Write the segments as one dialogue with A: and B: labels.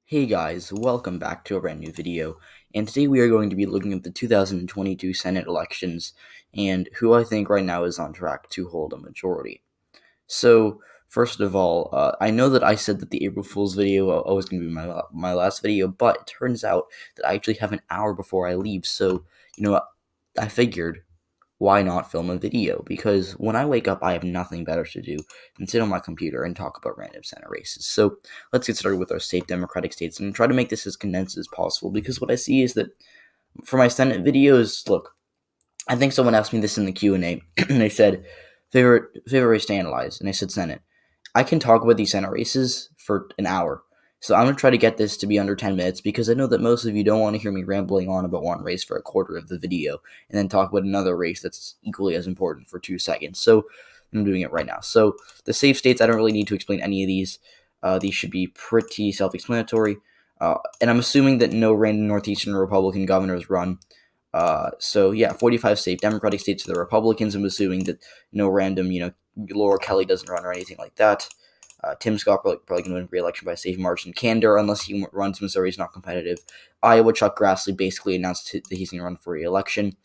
A: Hey guys, welcome back to a brand new video, and today we are going to be looking at the 2022 Senate elections and who I think right now is on track to hold a majority. So, first of all, I know that I said that the April Fool's video was going to be my last video, but it turns out that I actually have an hour before I leave, so, I figured why not film a video? Because when I wake up, I have nothing better to do than sit on my computer and talk about random Senate races. So let's get started with our safe Democratic states and try to make this as condensed as possible. Because what I see is that for my Senate videos, look, I think someone asked me this in the Q&A, and they said, favorite race to analyze, and I said Senate. I can talk about these Senate races for an hour. So I'm going to try to get this to be under 10 minutes because I know that most of you don't want to hear me rambling on about one race for a quarter of the video and then talk about another race that's equally as important for 2 seconds. So I'm doing it right now. So the safe states, I don't really need to explain any of these. These should be pretty self-explanatory. And I'm assuming that no random Northeastern Republican governors run. So yeah, 45 safe Democratic states are the Republicans. I'm assuming that no random, Laura Kelly doesn't run or anything like that. Tim Scott probably going to win re-election by a safe margin. Candor, unless he runs Missouri, is not competitive. Iowa, Chuck Grassley basically announced that he's going to run for re-election.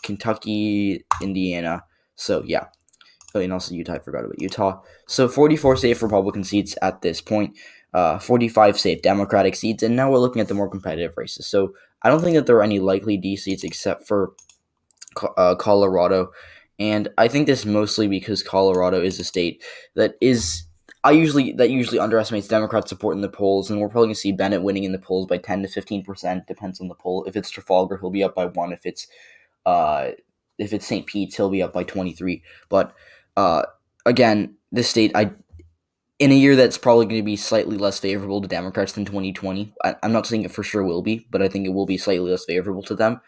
A: Kentucky, Indiana. So, yeah. Oh, and also Utah. I forgot about Utah. So, 44 safe Republican seats at this point. 45 safe Democratic seats. And now we're looking at the more competitive races. So, I don't think that there are any likely D seats except for Colorado. And I think this mostly because Colorado is a state that usually underestimates Democrat support in the polls, and we're probably going to see Bennet winning in the polls by 10 to 15%, depends on the poll. If it's Trafalgar, he'll be up by 1. If it's St. Pete's, he'll be up by 23. But again, this state, in a year that's probably going to be slightly less favorable to Democrats than 2020, I'm not saying it for sure will be, but I think it will be slightly less favorable to them.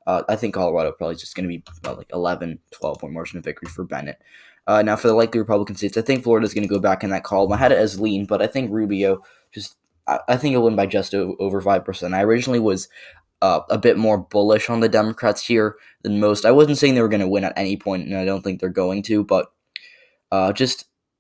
A: I think Colorado probably is just going to be like 11, 12-point margin of victory for Bennet. Now, for the likely Republican states, I think Florida's going to go back in that column. I had it as lean, but I think Rubio I think he'll win by just over 5%. I originally was a bit more bullish on the Democrats here than most. I wasn't saying they were going to win at any point, and I don't think they're going to, but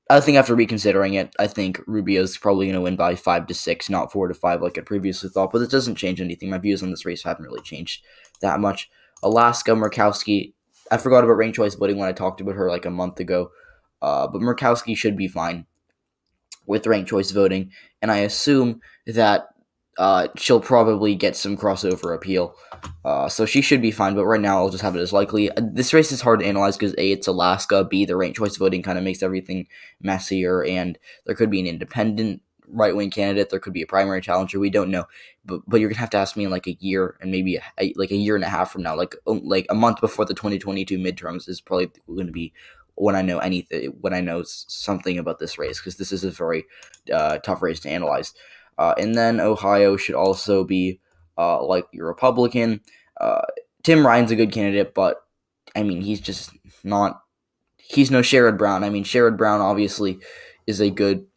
A: I think after reconsidering it, I think Rubio's probably going to win by 5 to 6, not 4 to 5 like I previously thought, but it doesn't change anything. My views on this race haven't really changed that much. Alaska, Murkowski, I forgot about ranked choice voting when I talked about her like a month ago, but Murkowski should be fine with ranked choice voting, and I assume that she'll probably get some crossover appeal, so she should be fine, but right now I'll just have it as likely. This race is hard to analyze because A, it's Alaska, B, the ranked choice voting kind of makes everything messier, and there could be an independent right-wing candidate, there could be a primary challenger, we don't know, but you're going to have to ask me in like a year, and maybe like a year and a half from now, like a month before the 2022 midterms is probably going to be when I know something about this race, because this is a very tough race to analyze. And then Ohio should also be likely Republican. Tim Ryan's a good candidate, but I mean, he's no Sherrod Brown. I mean, Sherrod Brown obviously is a good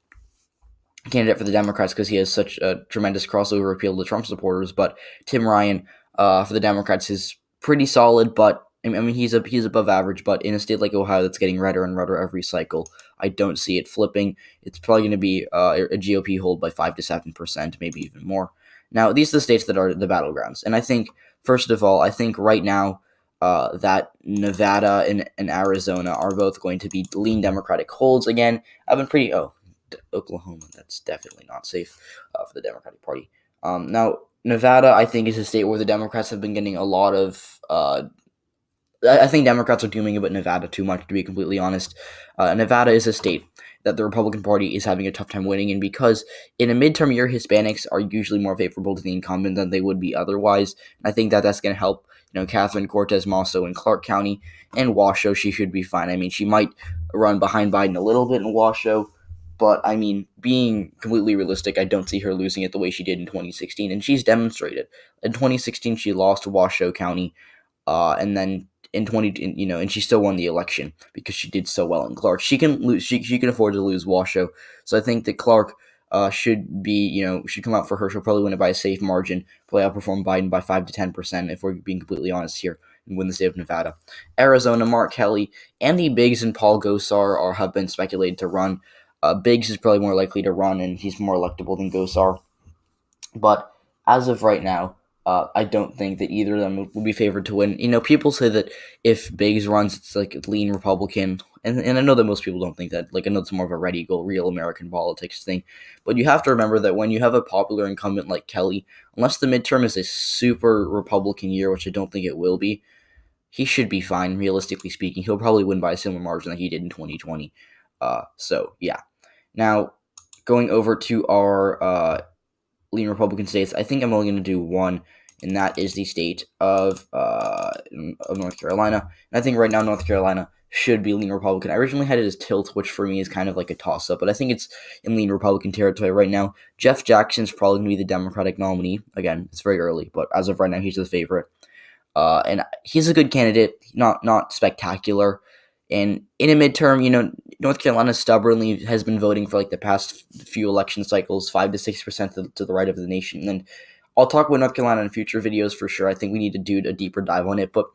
A: candidate for the Democrats because he has such a tremendous crossover appeal to Trump supporters, but Tim Ryan for the Democrats is pretty solid, but I mean, he's above average, but in a state like Ohio that's getting redder and redder every cycle, I don't see it flipping. It's probably going to be a GOP hold by 5 to 7%, maybe even more. Now, these are the states that are the battlegrounds, and I think, first of all, right now that Nevada and Arizona are both going to be lean Democratic holds again. I've been Oklahoma, that's definitely not safe for the Democratic Party. Now, Nevada, I think, is a state where the Democrats have been getting a lot of I think Democrats are dooming about Nevada too much, to be completely honest. Nevada is a state that the Republican Party is having a tough time winning in because in a midterm year, Hispanics are usually more favorable to the incumbent than they would be otherwise. And I think that that's going to help, Catherine Cortez Masto in Clark County and Washoe. She should be fine. I mean, she might run behind Biden a little bit in Washoe, but I mean, being completely realistic, I don't see her losing it the way she did in 2016. And she's demonstrated. In 2016, she lost Washoe County, and then in and she still won the election because she did so well in Clark. She can lose. She can afford to lose Washoe. So I think that Clark should come out for her. She'll probably win it by a safe margin. Probably outperform Biden by 5 to 10%, if we're being completely honest here, and win the state of Nevada. Arizona, Mark Kelly, Andy Biggs, and Paul Gosar have been speculated to run. Biggs is probably more likely to run, and he's more electable than Gosar. But as of right now, I don't think that either of them will be favored to win. People say that if Biggs runs, it's like a lean Republican, and I know that most people don't think that. Like, I know it's more of a red eagle, real American politics thing. But you have to remember that when you have a popular incumbent like Kelly, unless the midterm is a super Republican year, which I don't think it will be, he should be fine, realistically speaking. He'll probably win by a similar margin that he did in 2020. So, yeah. Now, going over to our lean Republican states, I think I'm only going to do one, and that is the state of North Carolina. And I think right now North Carolina should be lean Republican. I originally had it as tilt, which for me is kind of like a toss-up, but I think it's in lean Republican territory right now. Jeff Jackson's probably going to be the Democratic nominee. Again, it's very early, but as of right now, he's the favorite. And he's a good candidate, not spectacular. And in a midterm, North Carolina stubbornly has been voting for like the past few election cycles, 5 to 6% to the right of the nation. And I'll talk about North Carolina in future videos for sure. I think we need to do a deeper dive on it. But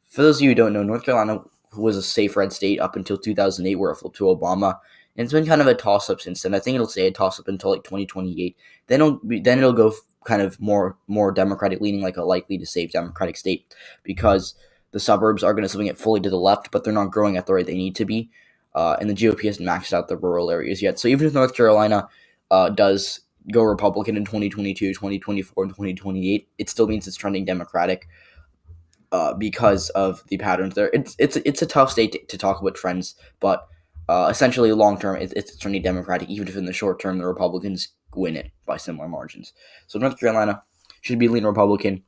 A: for those of you who don't know, North Carolina was a safe red state up until 2008, where it flipped to Obama. And it's been kind of a toss-up since then. I think it'll stay a toss-up until like 2028. Then it'll go kind of more Democratic leaning, like a likely to save Democratic state, because the suburbs are going to swing it fully to the left, but they're not growing at the rate they need to be. And the GOP hasn't maxed out the rural areas yet. So even if North Carolina does go Republican in 2022, 2024, and 2028, it still means it's trending Democratic because of the patterns there. It's a tough state to talk about trends, but essentially long term, it's trending Democratic, even if in the short term the Republicans win it by similar margins. So North Carolina should be lean Republican.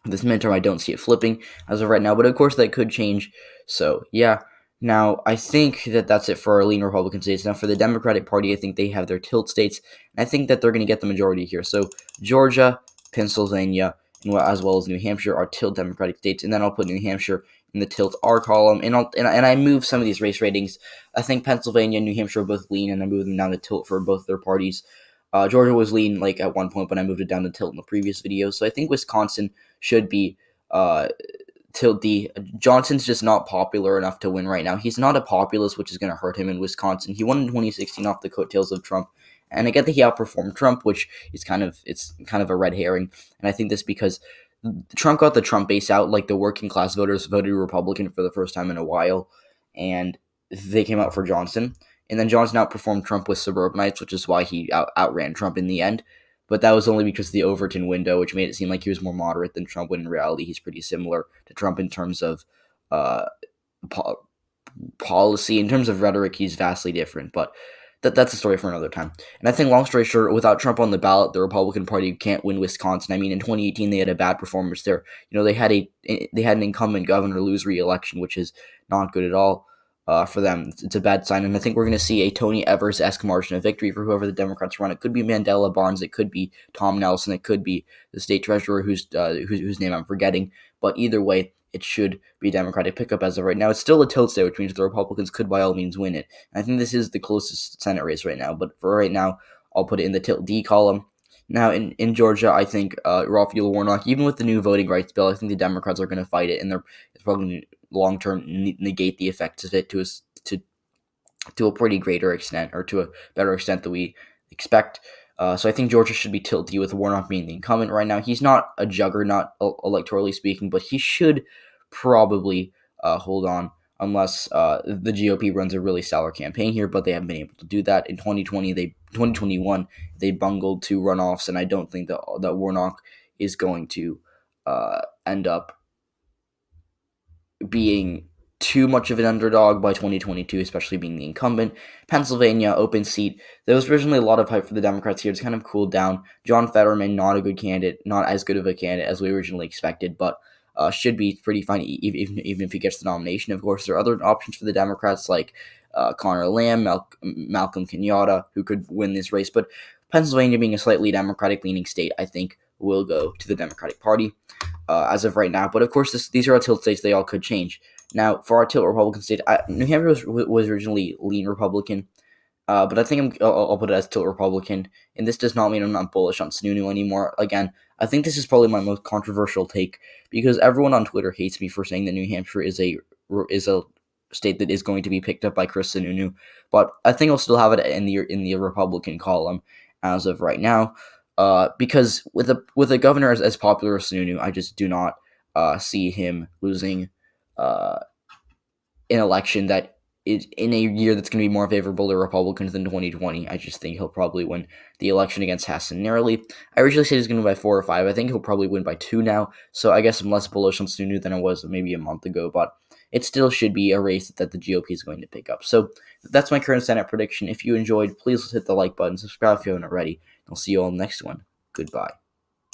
A: This midterm, I don't see it flipping as of right now, but of course that could change. So, yeah. Now, I think that that's it for our lean Republican states. Now, for the Democratic Party, I think they have their tilt states, and I think that they're going to get the majority here. So, Georgia, Pennsylvania, as well as New Hampshire are tilt Democratic states, and then I'll put New Hampshire in the tilt R column, and I move some of these race ratings. I think Pennsylvania and New Hampshire are both lean, and I move them down to tilt for both their parties. Georgia was lean like at one point, but I moved it down to tilt in the previous video. So I think Wisconsin should be tilt D. Johnson's just not popular enough to win right now. He's not a populist, which is going to hurt him in Wisconsin. He won in 2016 off the coattails of Trump, and I get that he outperformed Trump, which is kind of a red herring. And I think this because Trump got the Trump base out, like the working class voters voted Republican for the first time in a while, and they came out for Johnson. And then Johnson outperformed Trump with suburbanites, which is why he outran Trump in the end. But that was only because of the Overton window, which made it seem like he was more moderate than Trump, when in reality he's pretty similar to Trump in terms of policy. In terms of rhetoric, he's vastly different. But that's a story for another time. And I think, long story short, without Trump on the ballot, the Republican Party can't win Wisconsin. I mean, in 2018, they had a bad performance there. They had an incumbent governor lose re-election, which is not good at all. For them, it's a bad sign, and I think we're going to see a Tony Evers-esque margin of victory for whoever the Democrats run. It could be Mandela Barnes, it could be Tom Nelson, it could be the state treasurer whose name I'm forgetting. But either way, it should be a Democratic pickup as of right now. It's still a tilt state, which means the Republicans could by all means win it. And I think this is the closest Senate race right now. But for right now, I'll put it in the tilt D column. Now, in Georgia, I think Raphael Warnock, even with the new voting rights bill, I think the Democrats are going to fight it, and it's probably going to long-term negate the effects of it to a pretty greater extent, or to a better extent than we expect. So I think Georgia should be tilty, with Warnock being the incumbent right now. He's not a juggernaut electorally speaking, but he should probably hold on, unless the GOP runs a really stellar campaign here, but they haven't been able to do that. In 2021, they bungled 2 runoffs, and I don't think that Warnock is going to end up being too much of an underdog by 2022, especially being the incumbent. Pennsylvania, open seat. There was originally a lot of hype for the Democrats here. It's kind of cooled down. John Fetterman, not a good candidate, not as good of a candidate as we originally expected, but should be pretty fine even if he gets the nomination. Of course, there are other options for the Democrats, like Connor Lamb, Malcolm Kenyatta, who could win this race, but Pennsylvania, being a slightly Democratic-leaning state, I think will go to the Democratic Party as of right now. But of course, these are our tilt states. They all could change. Now, for our tilt Republican state, New Hampshire was originally lean Republican, but I think I'll put it as tilt Republican. And this does not mean I'm not bullish on Sununu anymore. Again, I think this is probably my most controversial take, because everyone on Twitter hates me for saying that New Hampshire is a state that is going to be picked up by Chris Sununu. But I think I'll still have it in the Republican column as of right now. because with a governor as popular as Sununu, I just do not see him losing an election that is in a year that's going to be more favorable to Republicans than 2020. I just think he'll probably win the election against Hassan narrowly. I originally said he's going to win by 4 or 5. I think he'll probably win by 2 now, so I guess I'm less bullish on Sununu than I was maybe a month ago, but it still should be a race that the GOP is going to pick up. So that's my current Senate prediction. If you enjoyed, please hit the like button, subscribe if you haven't already. I'll see you all in the next one. Goodbye.